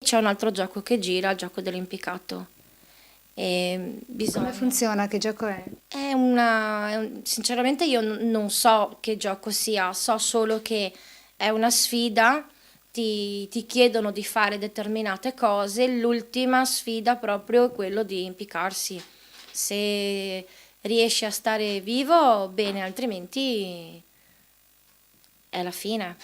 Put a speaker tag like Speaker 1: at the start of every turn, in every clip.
Speaker 1: C'è un altro gioco che gira, il gioco dell'impiccato. E
Speaker 2: Come funziona? Che gioco è?
Speaker 1: sinceramente io non so che gioco sia, so solo che è una sfida, ti chiedono di fare determinate cose, l'ultima sfida proprio è quello di impiccarsi. Se riesci a stare vivo, bene, altrimenti è la fine.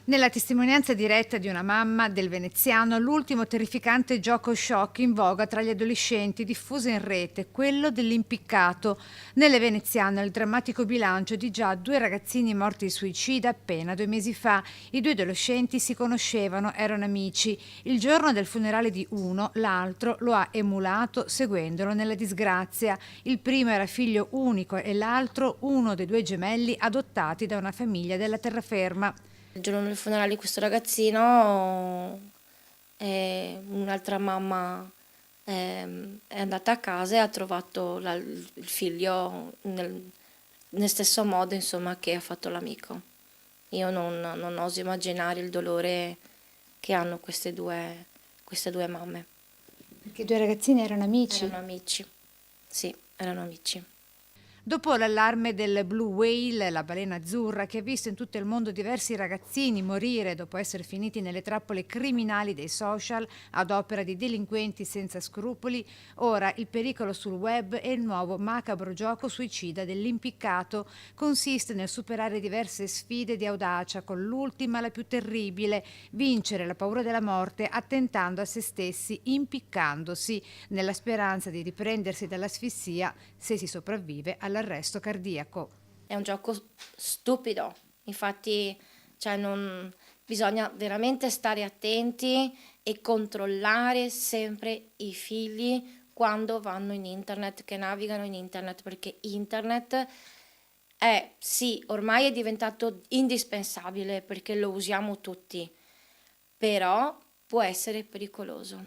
Speaker 2: Nella testimonianza diretta di una mamma del veneziano, l'ultimo terrificante gioco shock in voga tra gli adolescenti diffuso in rete, quello dell'impiccato. Nelle veneziane il drammatico bilancio di già 2 ragazzini morti di suicida appena 2 mesi fa. I 2 adolescenti si conoscevano, erano amici. Il giorno del funerale di uno, l'altro lo ha emulato seguendolo nella disgrazia. Il primo era figlio unico e l'altro uno dei 2 gemelli adottati da una famiglia della terraferma.
Speaker 1: Il giorno del funerale di questo ragazzino, un'altra mamma è andata a casa e ha trovato il figlio nel stesso modo, insomma, che ha fatto l'amico. Io non oso immaginare il dolore che hanno queste due mamme.
Speaker 2: Perché i 2 ragazzini erano amici.
Speaker 1: Erano amici, sì, erano amici.
Speaker 2: Dopo l'allarme del Blue Whale, la balena azzurra, che ha visto in tutto il mondo diversi ragazzini morire dopo essere finiti nelle trappole criminali dei social ad opera di delinquenti senza scrupoli, ora il pericolo sul web e il nuovo macabro gioco suicida dell'impiccato consiste nel superare diverse sfide di audacia, con l'ultima, la più terribile, vincere la paura della morte attentando a se stessi, impiccandosi, nella speranza di riprendersi dall'asfissia se si sopravvive all'arresto cardiaco.
Speaker 1: È un gioco stupido, infatti, cioè bisogna veramente stare attenti e controllare sempre i figli quando vanno in internet, che navigano in internet, perché internet è, sì, ormai è diventato indispensabile perché lo usiamo tutti, però può essere pericoloso.